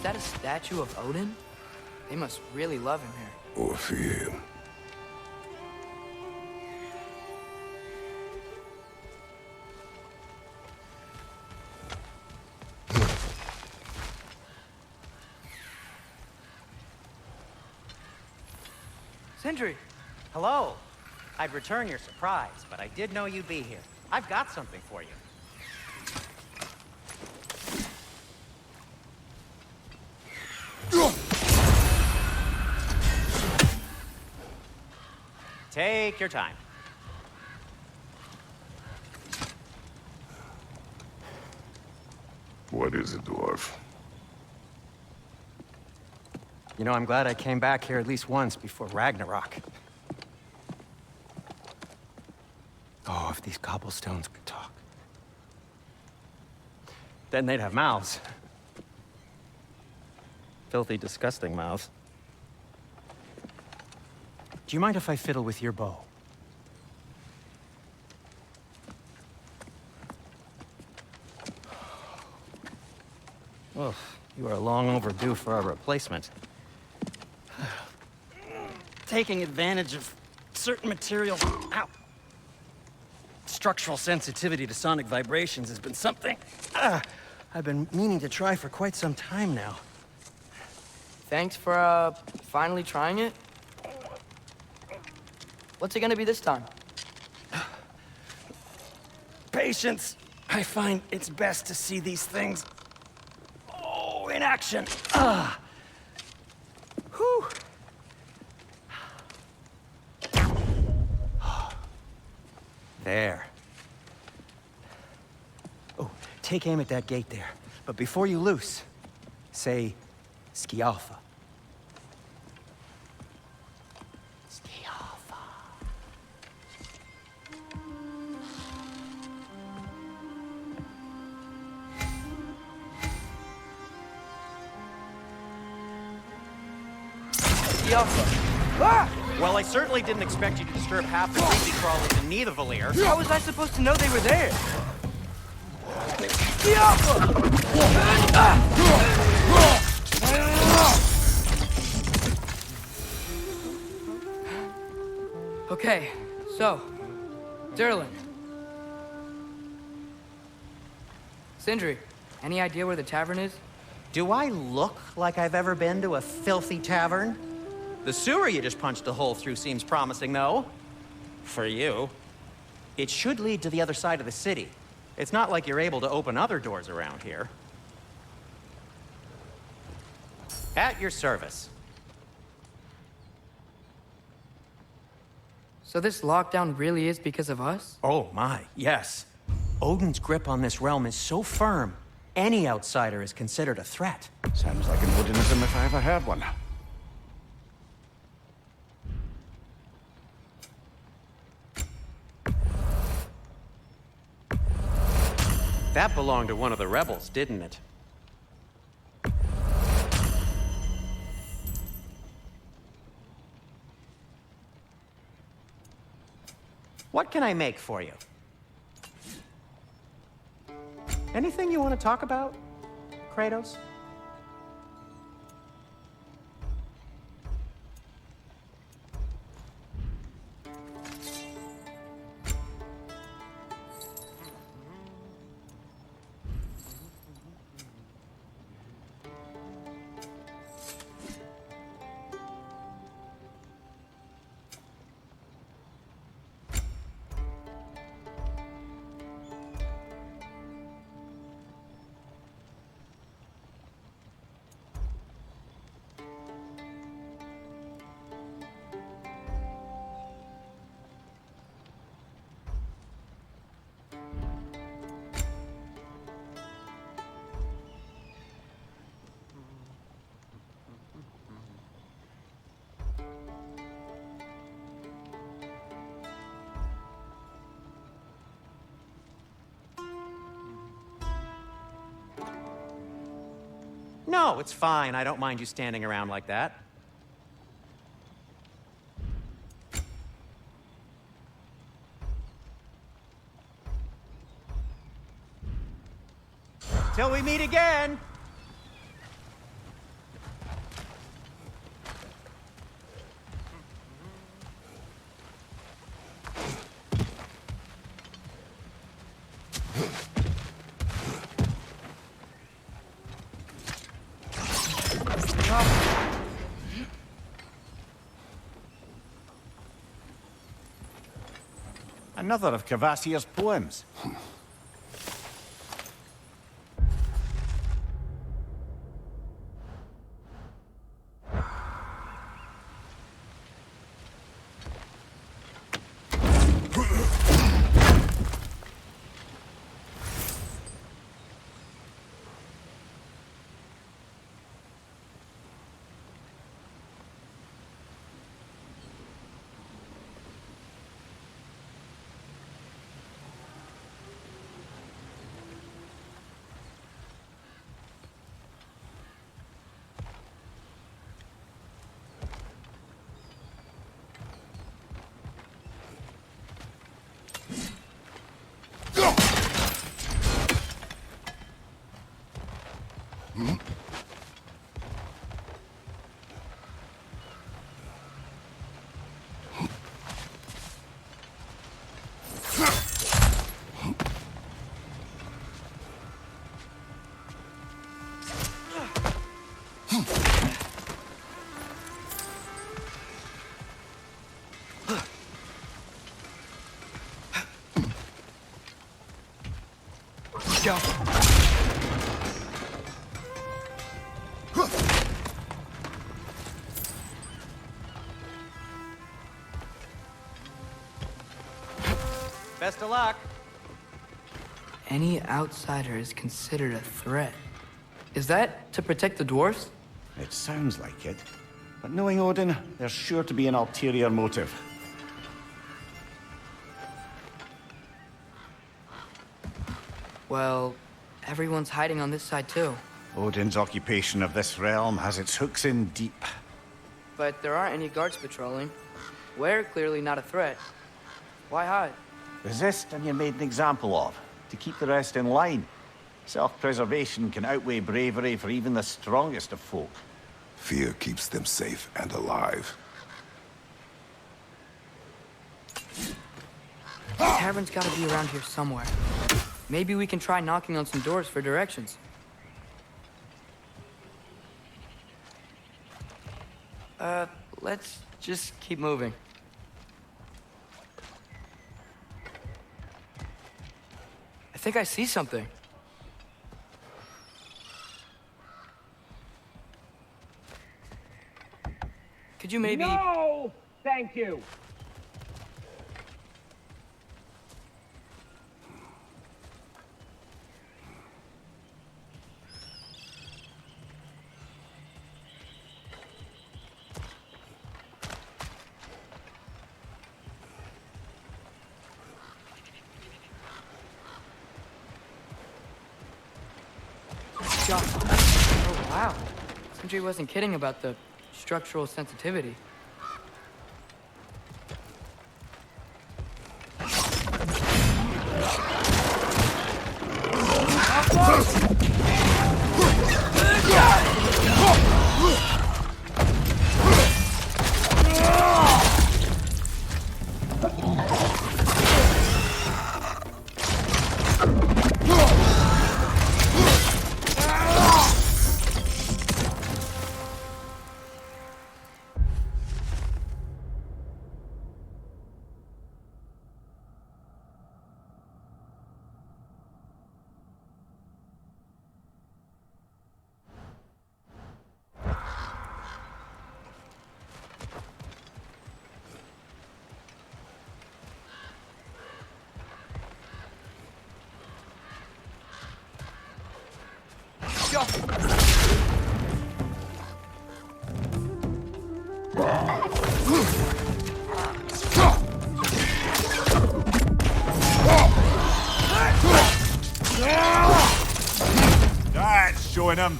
Is that a statue of Odin? They must really love him here. Or fear him. Sindri! Hello. I'd return your surprise, but I did know you'd be here. I've got something for you. Take your time. What is it, dwarf? You know, I'm glad I came back here at least once before Ragnarok. Oh, if these cobblestones could talk. Then they'd have mouths. Filthy, disgusting mouths. Do you mind if I fiddle with your bow? Well, you are long overdue for a replacement. Taking advantage of certain materials. Ow. Structural sensitivity to sonic vibrations has been something I've been meaning to try for quite some time now. Thanks for, finally trying it. What's it gonna be this time? Patience. I find it's best to see these things, in action. Whew. There. Oh, take aim at that gate there. But before you loose, say, Skialfa. Skialfa. Well, I certainly didn't expect you to disturb half the creepy crawlers in Nidavellir. How was I supposed to know they were there? Okay, so, Durlin. Sindri, any idea where the tavern is? Do I look like I've ever been to a filthy tavern? The sewer you just punched a hole through seems promising, though. For you. It should lead to the other side of the city. It's not like you're able to open other doors around here. At your service. So this lockdown really is because of us? Oh my, yes. Odin's grip on this realm is so firm, any outsider is considered a threat. Sounds like an Odinism if I ever had one. That belonged to one of the rebels, didn't it? What can I make for you? Anything you want to talk about, Kratos? No, it's fine. I don't mind you standing around like that. Till we meet again! Another of Kvasir's poems. Go. Best of luck. Any outsider is considered a threat. Is that to protect the dwarves? It sounds like it. But knowing Odin, there's sure to be an ulterior motive. Well, everyone's hiding on this side too. Odin's occupation of this realm has its hooks in deep. But there aren't any guards patrolling. We're clearly not a threat. Why hide? Resist and you're made an example of, to keep the rest in line. Self-preservation can outweigh bravery for even the strongest of folk. Fear keeps them safe and alive. The tavern's gotta be around here somewhere. Maybe we can try knocking on some doors for directions. Let's just keep moving. I think I see something. Could you maybe... No! Thank you! Oh, wow. Sindri wasn't kidding about the structural sensitivity. That's showing him.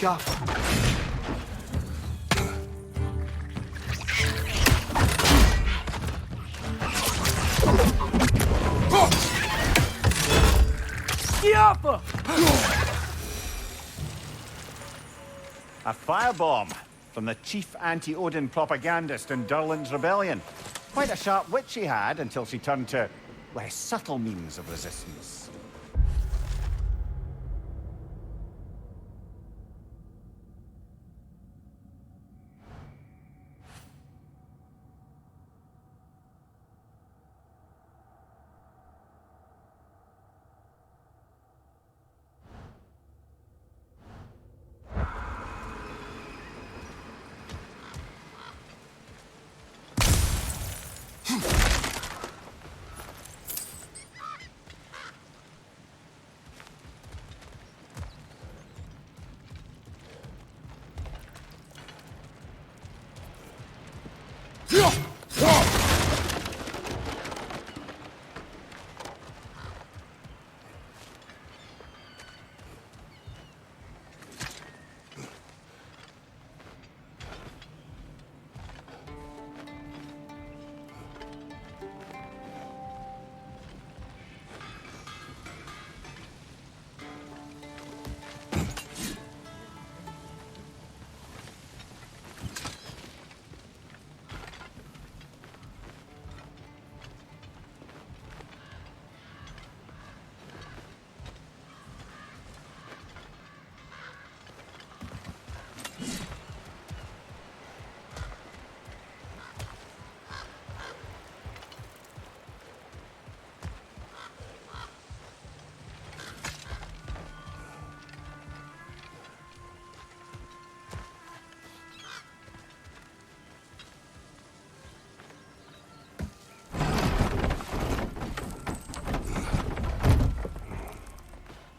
A firebomb from the chief anti-Odin propagandist in Durlin's rebellion. Quite a sharp wit she had until she turned to less subtle means of resistance.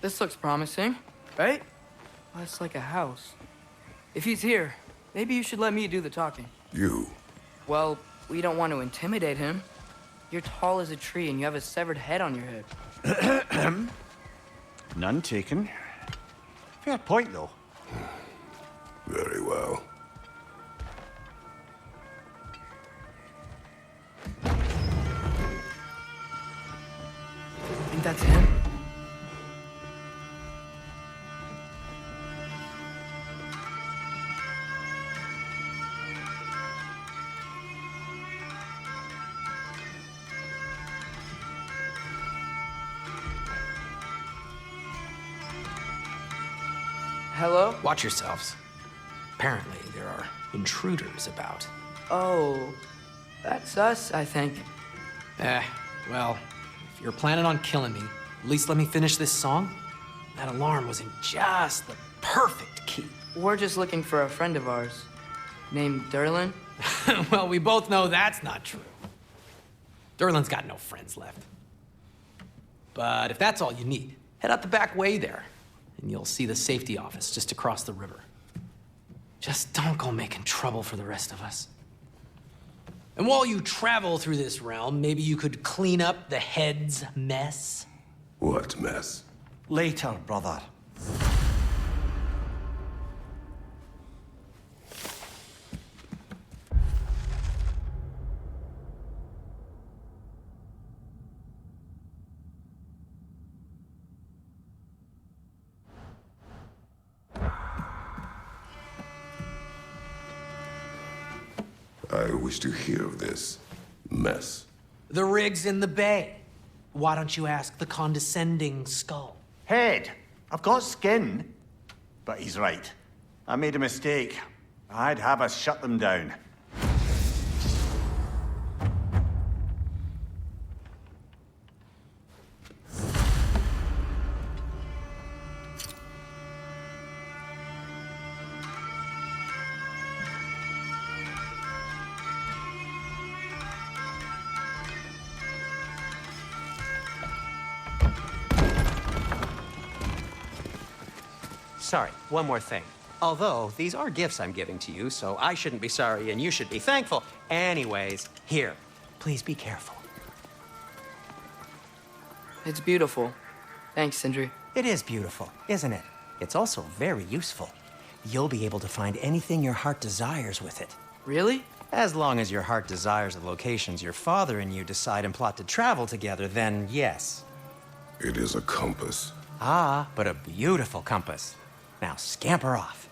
This looks promising, right? Well, it's like a house. If he's here, maybe you should let me do the talking. You. Well, we don't want to intimidate him. You're tall as a tree and you have a severed head on your head. None taken. Fair point, though. Very well. Think that's him? Hello? Watch yourselves. Apparently, there are intruders about. Oh, that's us, I think. Well, if you're planning on killing me, at least let me finish this song. That alarm was in just the perfect key. We're just looking for a friend of ours named Durlin. Well, we both know that's not true. Durlin's got no friends left. But if that's all you need, head out the back way there, and you'll see the safety office just across the river. Just don't go making trouble for the rest of us. And while you travel through this realm, maybe you could clean up the head's mess? What mess? Later, brother. I wish to hear of this mess. The rig's in the bay. Why don't you ask the condescending skull? Head. I've got skin. But he's right. I made a mistake. I'd have us shut them down. Sorry, one more thing. Although, these are gifts I'm giving to you, so I shouldn't be sorry and you should be thankful. Anyways, here, please be careful. It's beautiful. Thanks, Sindri. It is beautiful, isn't it? It's also very useful. you'll be able to find anything your heart desires with it. Really? As long as your heart desires the locations your father and you decide and plot to travel together, then yes. It is a compass. Ah, but a beautiful compass. Now scamper off.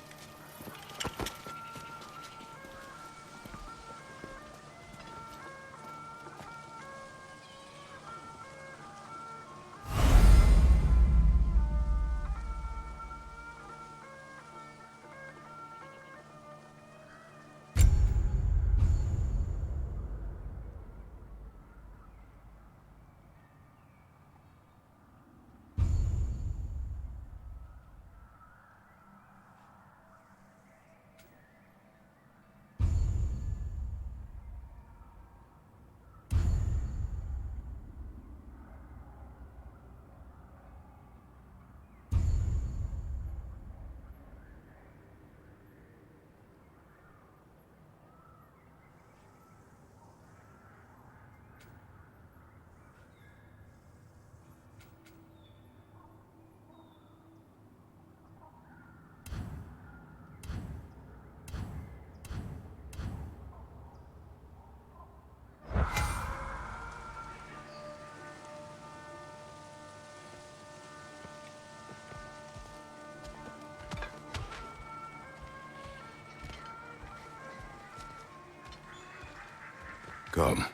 Come.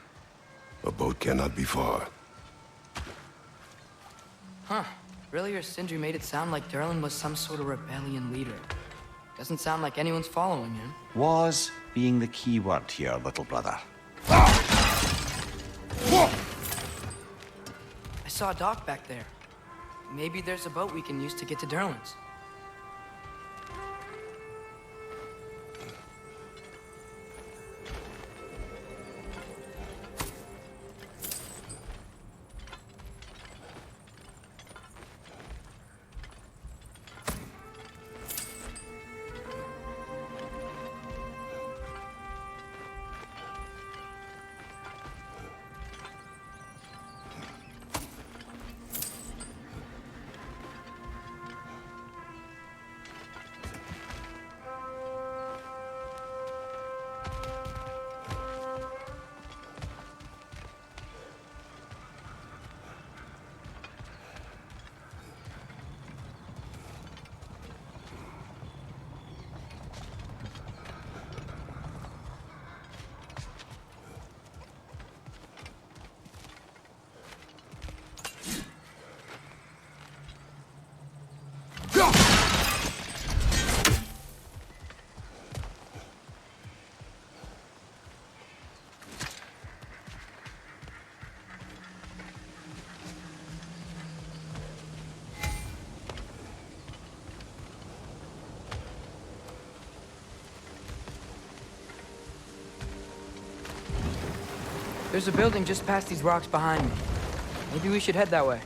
A boat cannot be far. Huh. Earlier, Sindri made it sound like Durlin was some sort of rebellion leader. Doesn't sound like anyone's following him. Was being the key word here, little brother. I saw a dock back there. Maybe there's a boat we can use to get to Durlin's. There's a building just past these rocks behind me. Maybe we should head that way.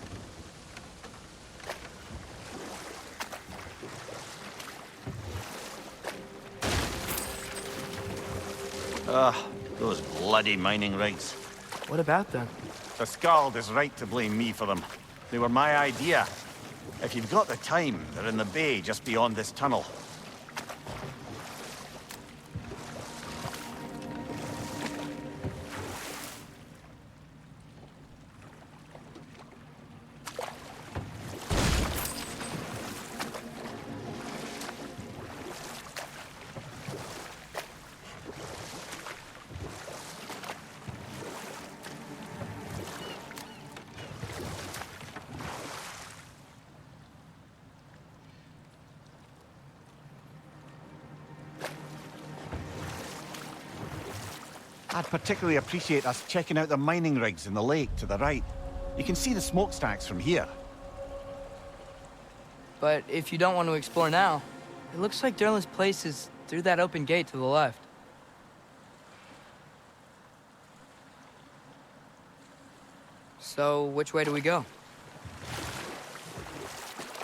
Those bloody mining rigs. What about them? The Skald is right to blame me for them. They were my idea. If you've got the time, they're in the bay just beyond this tunnel. I'd particularly appreciate us checking out the mining rigs in the lake to the right. You can see the smokestacks from here. But if you don't want to explore now, it looks like Durlin's place is through that open gate to the left. So, which way do we go?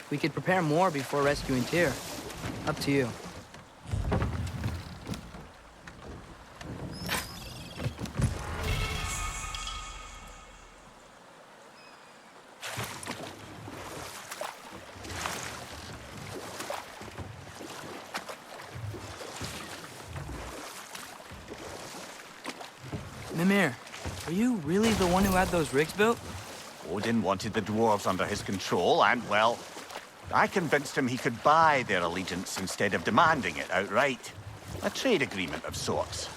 We could prepare more before rescuing Tyr. Up to you. Mimir, are you really the one who had those rigs built? Odin wanted the dwarves under his control, and, well, I convinced him he could buy their allegiance instead of demanding it outright. A trade agreement of sorts.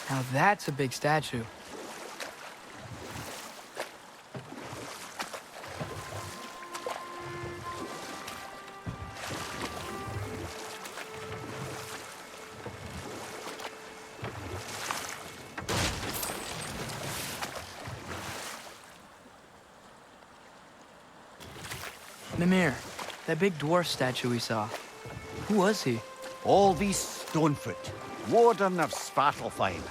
Now that's a big statue. Mimir, that big dwarf statue we saw. Who was he? Alby Stonefoot, warden of Svartalfheim.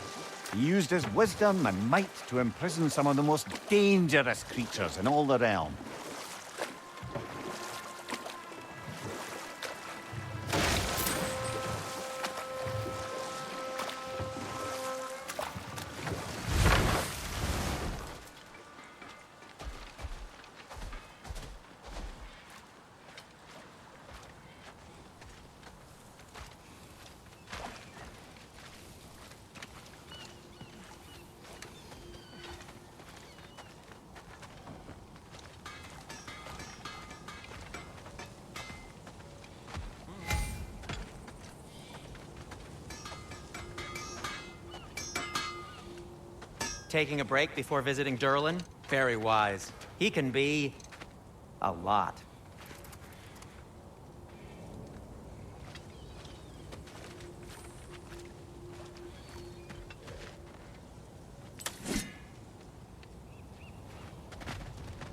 He used his wisdom and might to imprison some of the most dangerous creatures in all the realm. Taking a break before visiting Durlin? Very wise. He can be... a lot.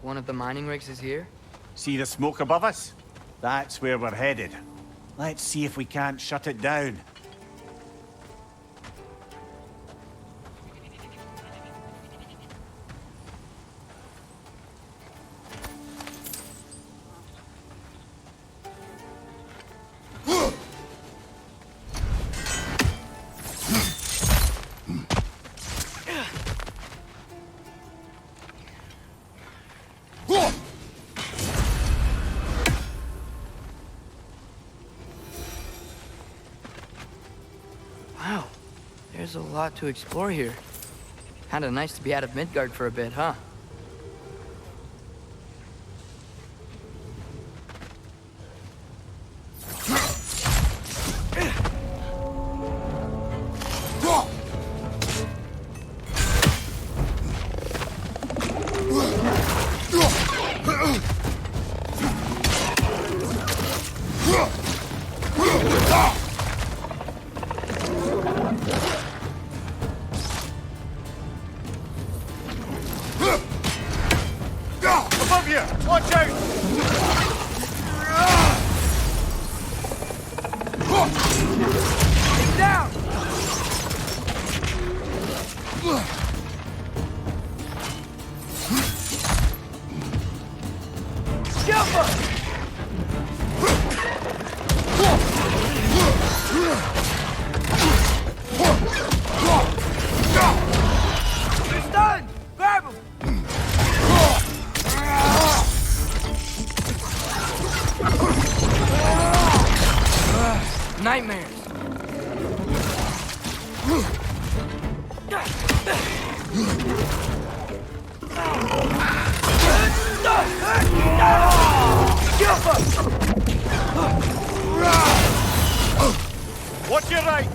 One of the mining rigs is here? See the smoke above us? That's where we're headed. Let's see if we can't shut it down. Wow, there's a lot to explore here. Kinda nice to be out of Midgard for a bit, huh? Above you! Watch out! Get down! Jump up! They're stunned! Grab him! Nightmares. Watch your right!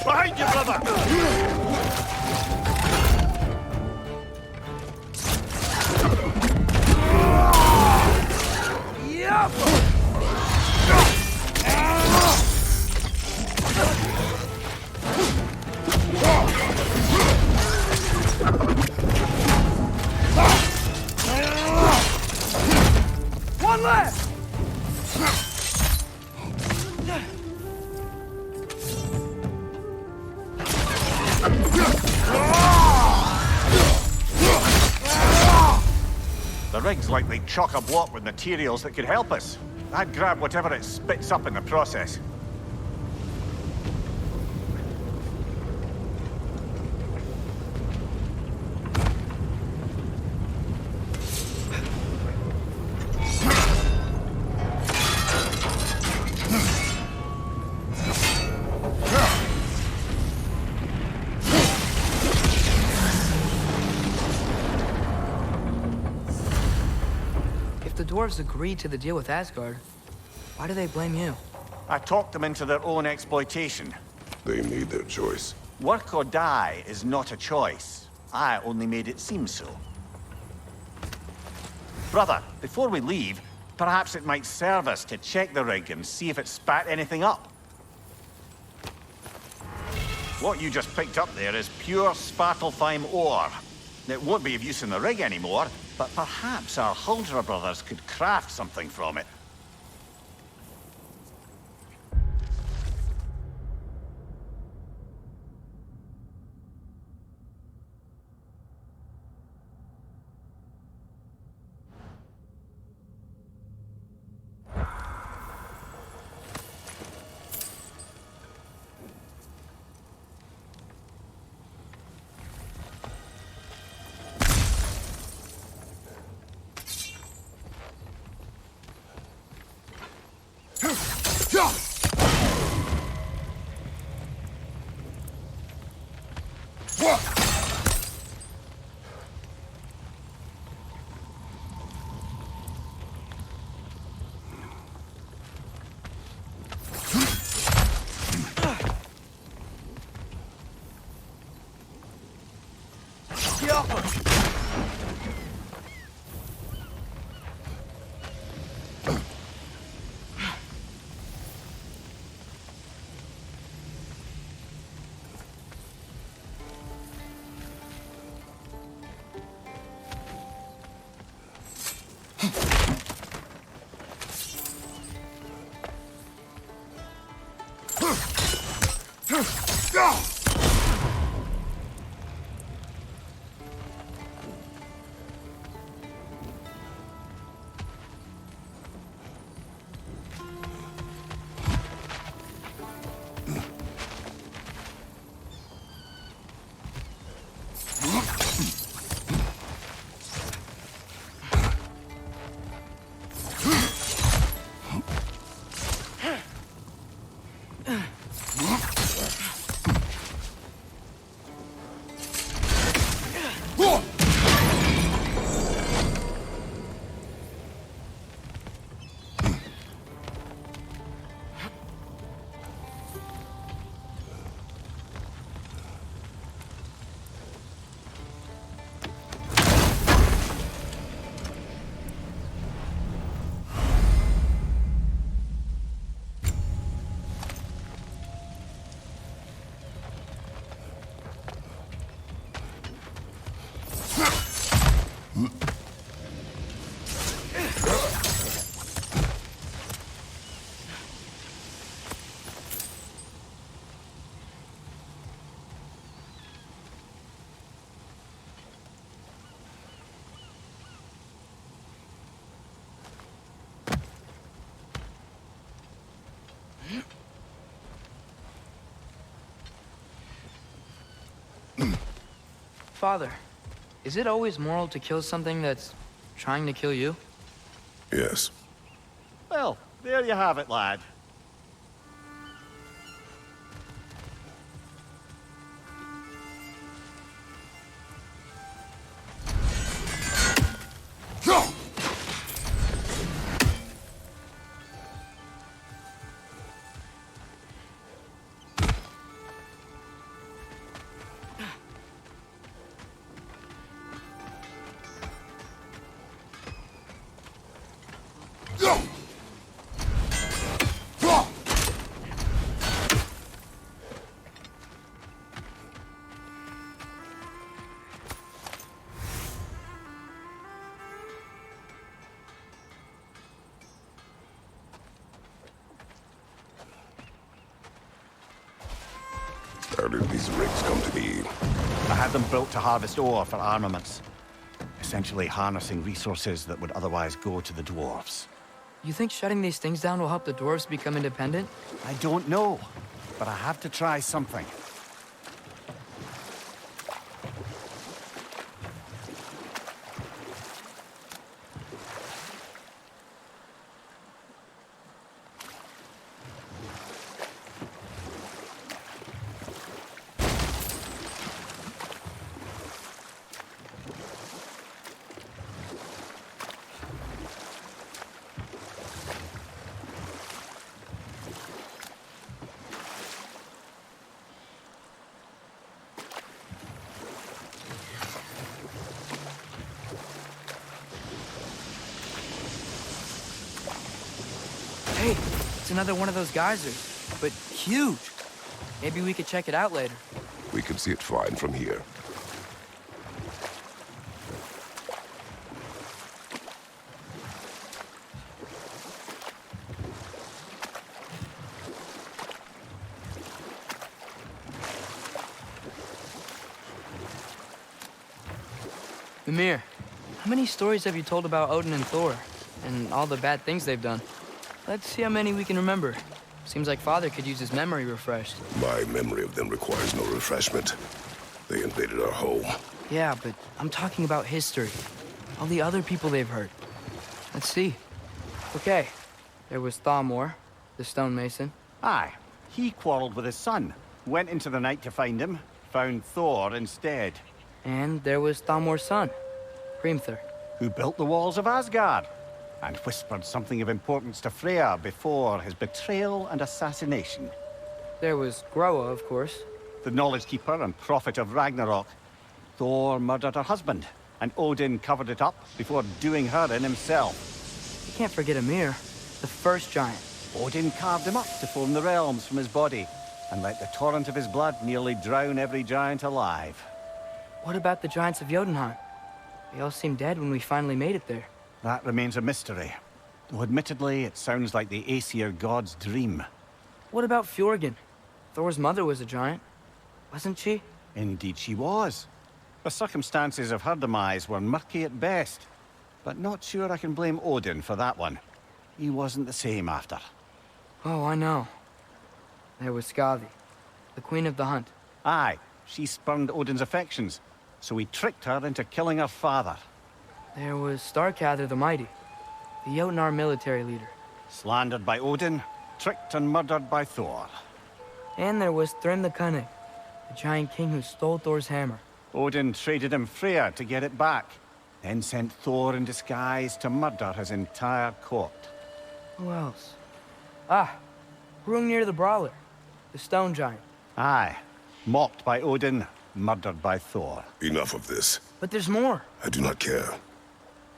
Behind you, brother! One left! The rig's likely chock-a-block with materials that could help us. I'd grab whatever it spits up in the process. If the dwarves agreed to the deal with Asgard, why do they blame you? I talked them into their own exploitation. They made their choice. Work or die is not a choice. I only made it seem so. Brother, before we leave, perhaps it might serve us to check the rig and see if it spat anything up. What you just picked up there is pure Svartalfheim ore. It won't be of use in the rig anymore, but perhaps our Huldra brothers could craft something from it. Father, is it always moral to kill something that's trying to kill you? Yes. Well, there you have it, lad. How did these rigs come to be? I had them built to harvest ore for armaments. Essentially harnessing resources that would otherwise go to the dwarves. You think shutting these things down will help the dwarves become independent? I don't know, but I have to try something. Hey, it's another one of those geysers, but huge. Maybe we could check it out later. We can see it fine from here. Mimir, how many stories have you told about Odin and Thor, and all the bad things they've done? Let's see how many we can remember. Seems like Father could use his memory refreshed. My memory of them requires no refreshment. They invaded our home. Yeah, but I'm talking about history. All the other people they've hurt. Let's see. Okay, there was Thamor, the stonemason. Aye, he quarreled with his son, went into the night to find him, found Thor instead. And there was Thamor's son, Hrimthur. Who built the walls of Asgard, and whispered something of importance to Freya before his betrayal and assassination. There was Groa, of course. The knowledge keeper and prophet of Ragnarok. Thor murdered her husband, and Odin covered it up before doing her in himself. You can't forget Ymir, the first giant. Odin carved him up to form the realms from his body, and let the torrent of his blood nearly drown every giant alive. What about the giants of Jotunheim? They all seemed dead when we finally made it there. That remains a mystery. Though admittedly, it sounds like the Aesir god's dream. What about Fjorgyn? Thor's mother was a giant, wasn't she? Indeed she was. The circumstances of her demise were murky at best. But not sure I can blame Odin for that one. He wasn't the same after. Oh, I know. There was Skavi, the queen of the hunt. Aye, she spurned Odin's affections, so he tricked her into killing her father. There was Starkather the Mighty, the Jotnar military leader. Slandered by Odin, tricked and murdered by Thor. And there was Thrym the Cunning, the giant king who stole Thor's hammer. Odin traded him Freya to get it back, then sent Thor in disguise to murder his entire court. Who else? Ah, Hrungnir the Brawler, the stone giant. Aye, mocked by Odin, murdered by Thor. Enough of this. But there's more. I do not care.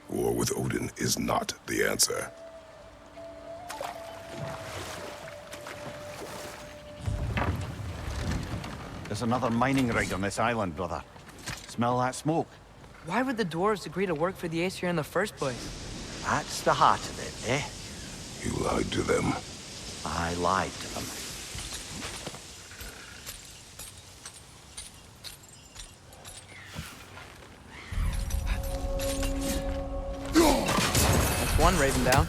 War with Odin is not the answer. There's another mining rig on this island, brother. Smell that smoke? Why would the dwarves agree to work for the Aesir in the first place? That's the heart of it, eh? You lied to them. I lied to them. That's one raven down.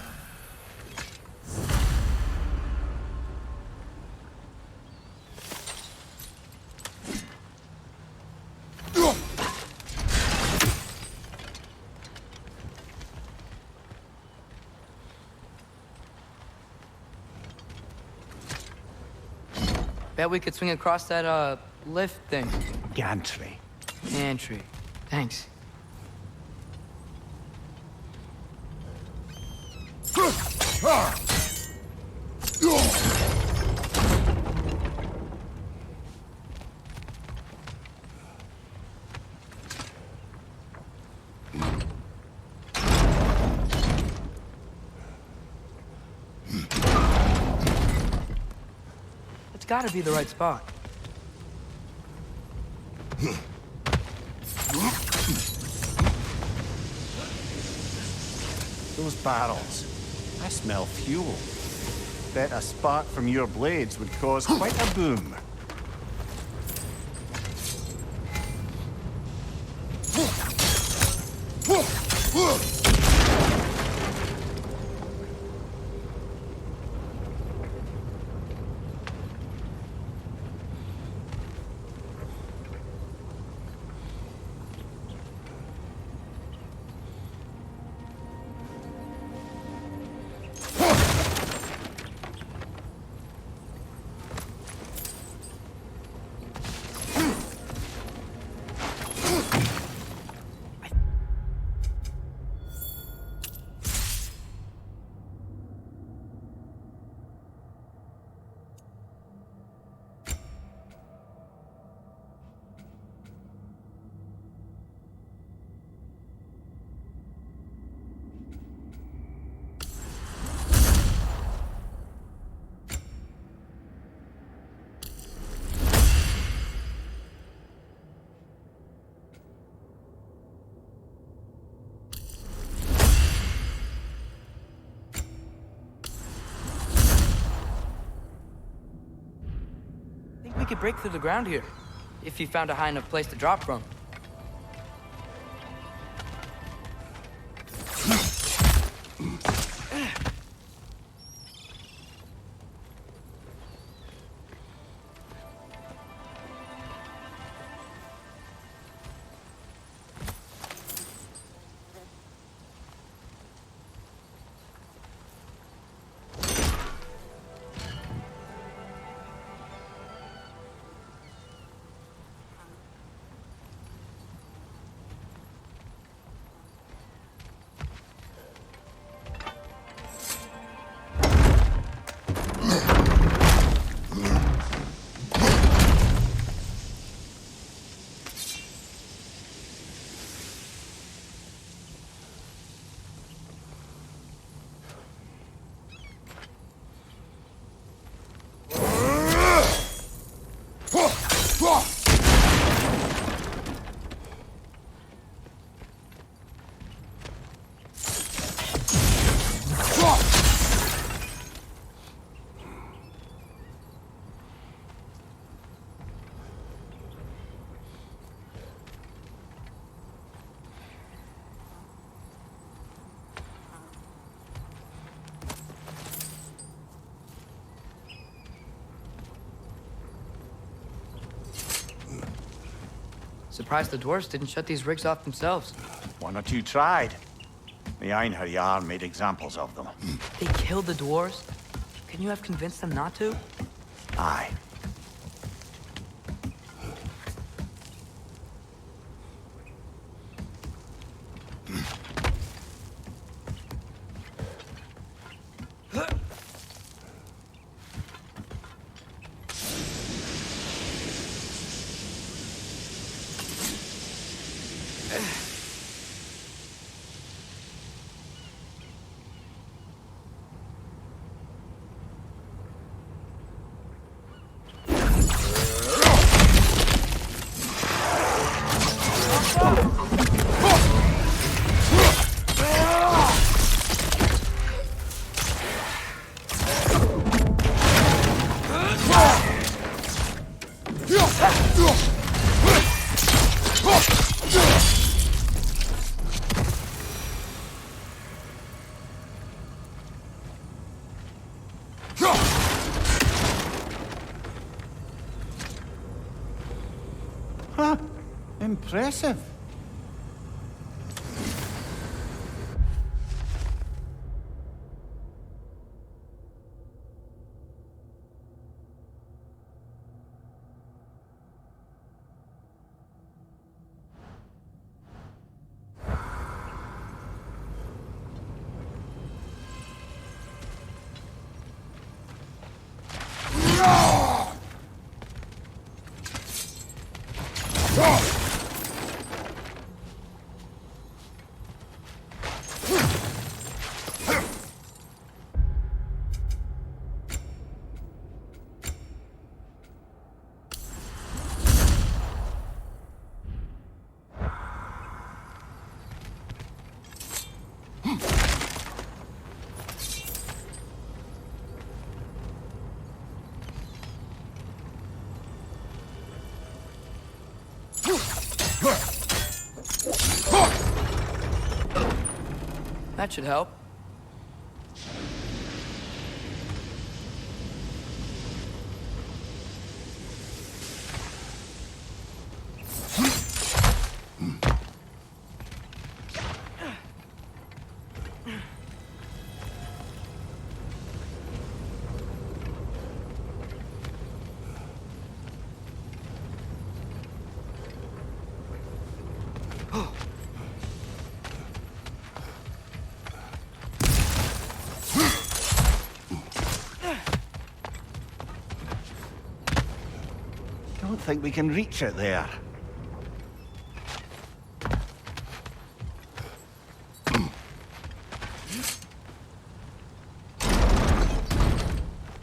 Bet we could swing across that, lift thing. Gantry. Gantry. Thanks. It's gotta be the right spot. Those barrels. I smell fuel. Bet a spark from your blades would cause quite a boom. We could break through the ground here, if you found a high enough place to drop from. Surprised the dwarves didn't shut these rigs off themselves. One or two tried. The Einherjar made examples of them. They killed the dwarves? Can you have convinced them not to? Aye. Huh. Impressive. That should help. Don't think we can reach it there.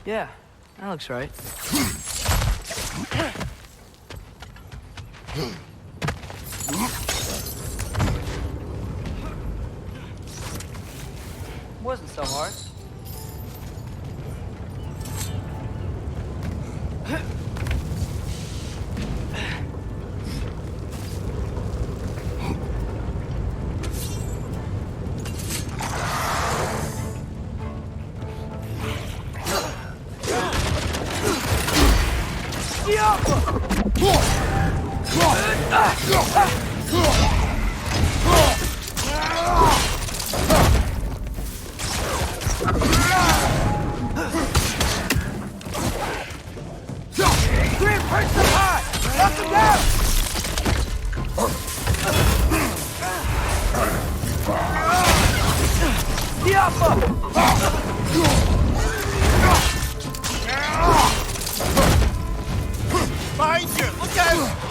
Yeah, that looks right. Wasn't so hard. Behind you! Look out!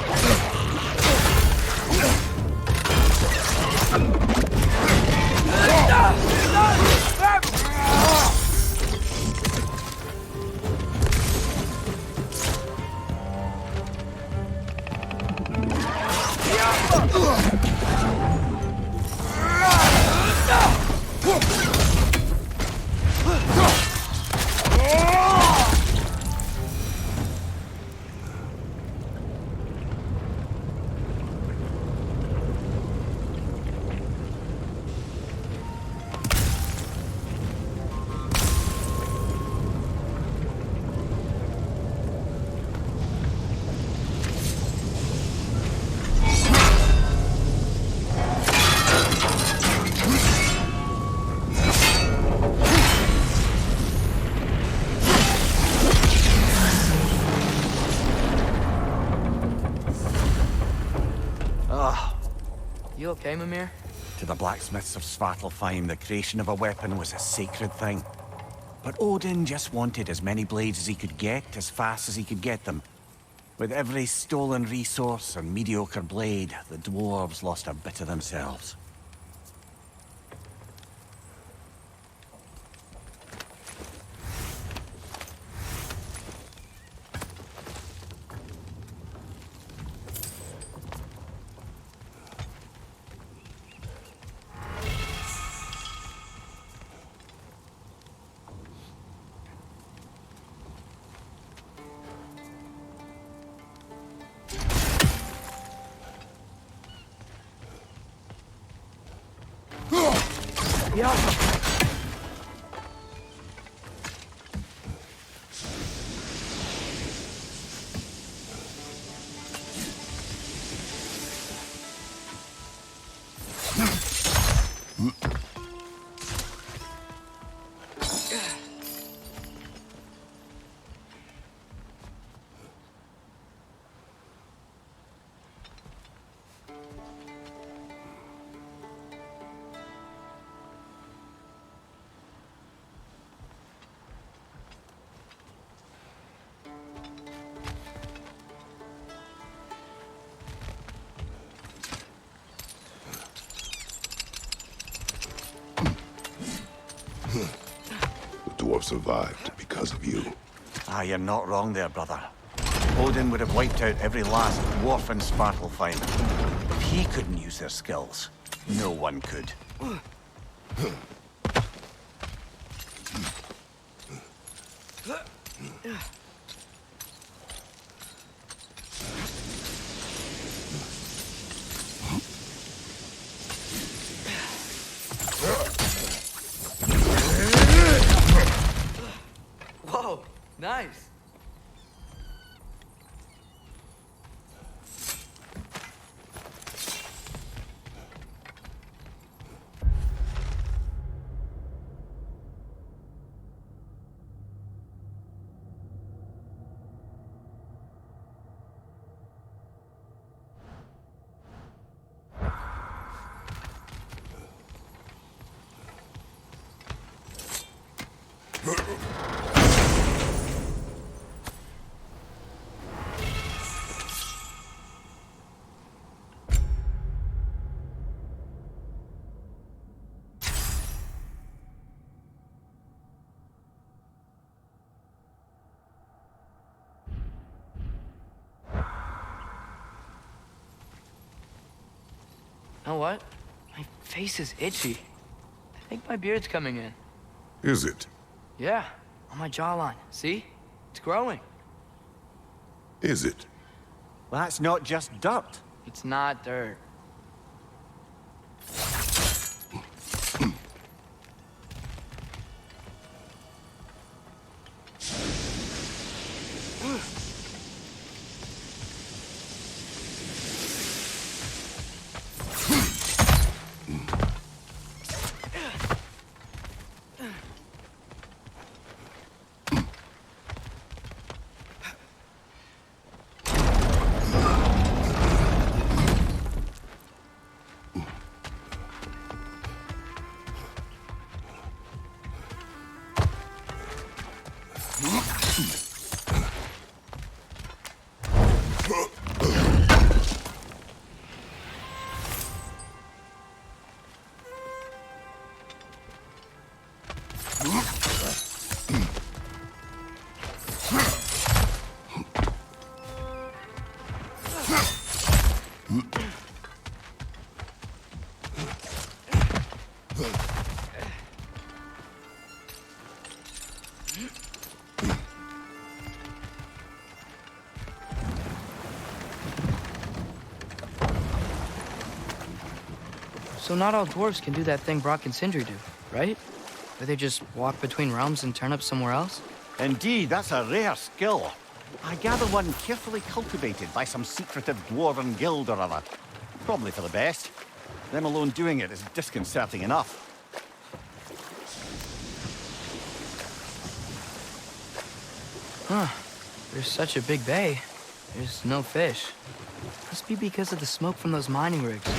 You okay, Mimir? To the blacksmiths of Svartalfheim, the creation of a weapon was a sacred thing. But Odin just wanted as many blades as he could get, as fast as he could get them. With every stolen resource and mediocre blade, the dwarves lost a bit of themselves. The dwarf survived because of you. Ah, you're not wrong there, brother. Odin would have wiped out every last dwarf in Svartalfheim. If he couldn't use their skills, no one could. Whoa, nice. You know what? My face is itchy. I think my beard's coming in. Is it? Yeah, on my jawline. See? It's growing. Is it? That's not just dirt. It's not dirt. So not all dwarves can do that thing Brock and Sindri do, right? Where they just walk between realms and turn up somewhere else? Indeed, that's a rare skill. I gather one carefully cultivated by some secretive dwarven guild or other. Probably for the best. Them alone doing it is disconcerting enough. Huh. There's such a big bay. There's no fish. Must be because of the smoke from those mining rigs.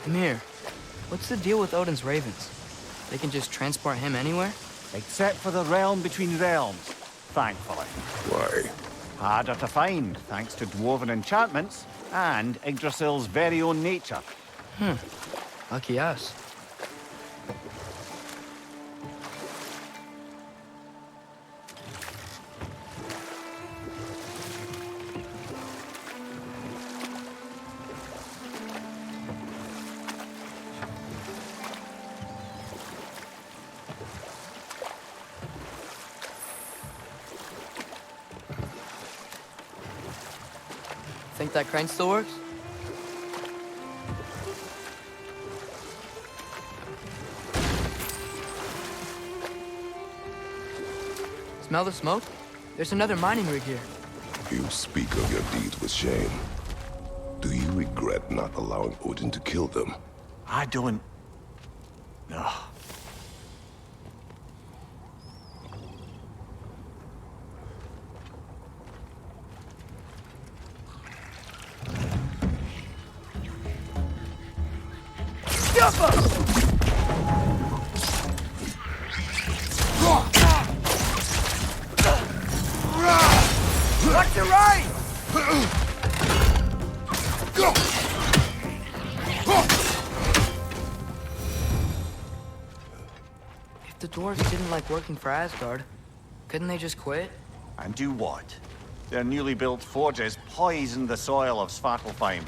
Mimir, what's the deal with Odin's ravens? They can just transport him anywhere? Except for the realm between realms, thankfully. Why? Harder to find, thanks to dwarven enchantments and Yggdrasil's very own nature. Lucky us. Think that crane still works? Smell the smoke? There's another mining rig here. You speak of your deeds with shame. Do you regret not allowing Odin to kill them? I don't... No. Watch your right! If the dwarves didn't like working for Asgard, couldn't they just quit? And do what? Their newly built forges poisoned the soil of Svartalfheim.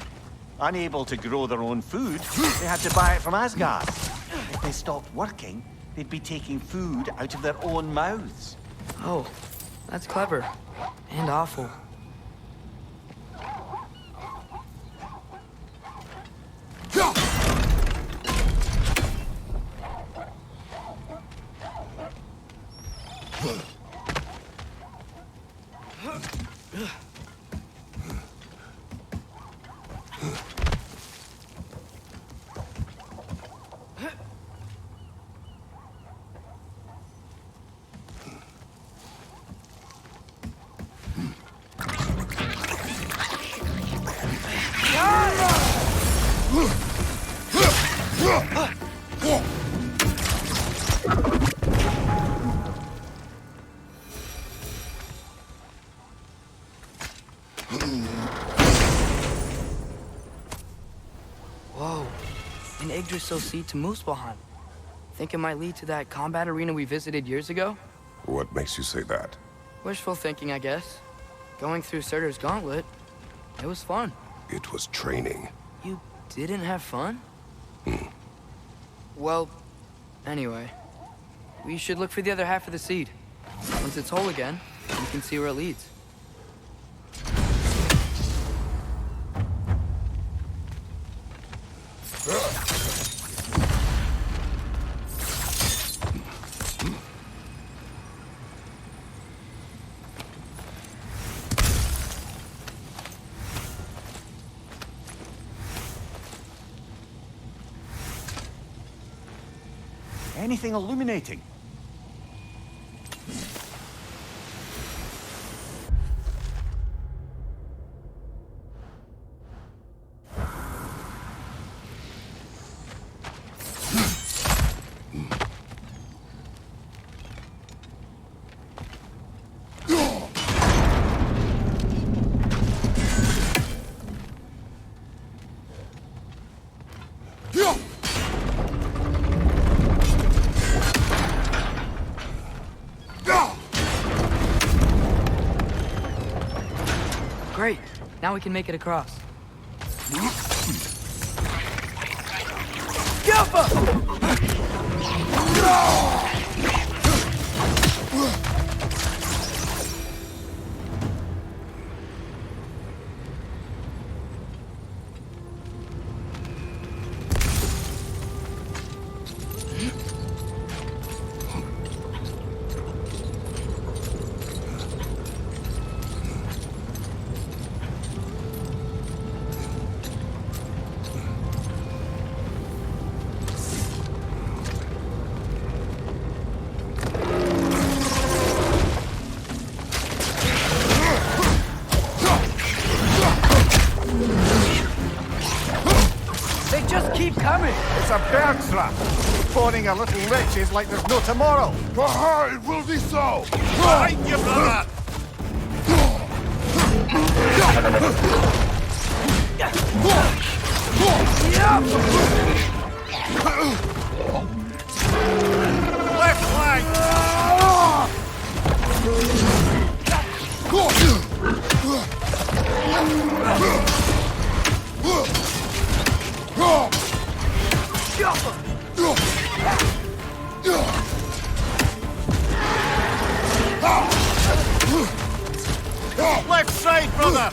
Unable to grow their own food, they had to buy it from Asgard. If they stopped working, they'd be taking food out of their own mouths. Oh, that's clever. And awful. Whoa, an Yggdrasil seed to Muspelheim. Think it might lead to that combat arena we visited years ago? What makes you say that? Wishful thinking, I guess. Going through Surtur's gauntlet, it was fun. It was training. You didn't have fun? Well, anyway, we should look for the other half of the seed. Once it's whole again, you can see where it leads. Anything illuminating? Great, now we can make it across. It's a Bergsra, spawning a little wretches like there's no tomorrow. For her, it will be so! Behind you, brother! Left flank! Left side, brother!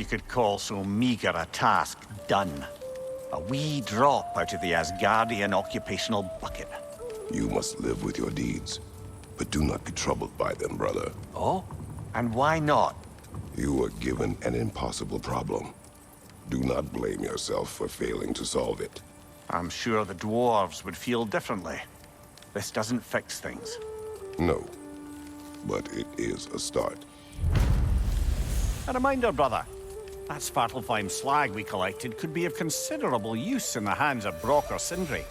could call so meager a task done. A wee drop out of the Asgardian occupational bucket. You must live with your deeds, but do not be troubled by them, brother. Oh? And why not? You were given an impossible problem. Do not blame yourself for failing to solve it. I'm sure the dwarves would feel differently. This doesn't fix things. No, but it is a start. A reminder, brother. That Svartalfheim slag we collected could be of considerable use in the hands of Brock or Sindri.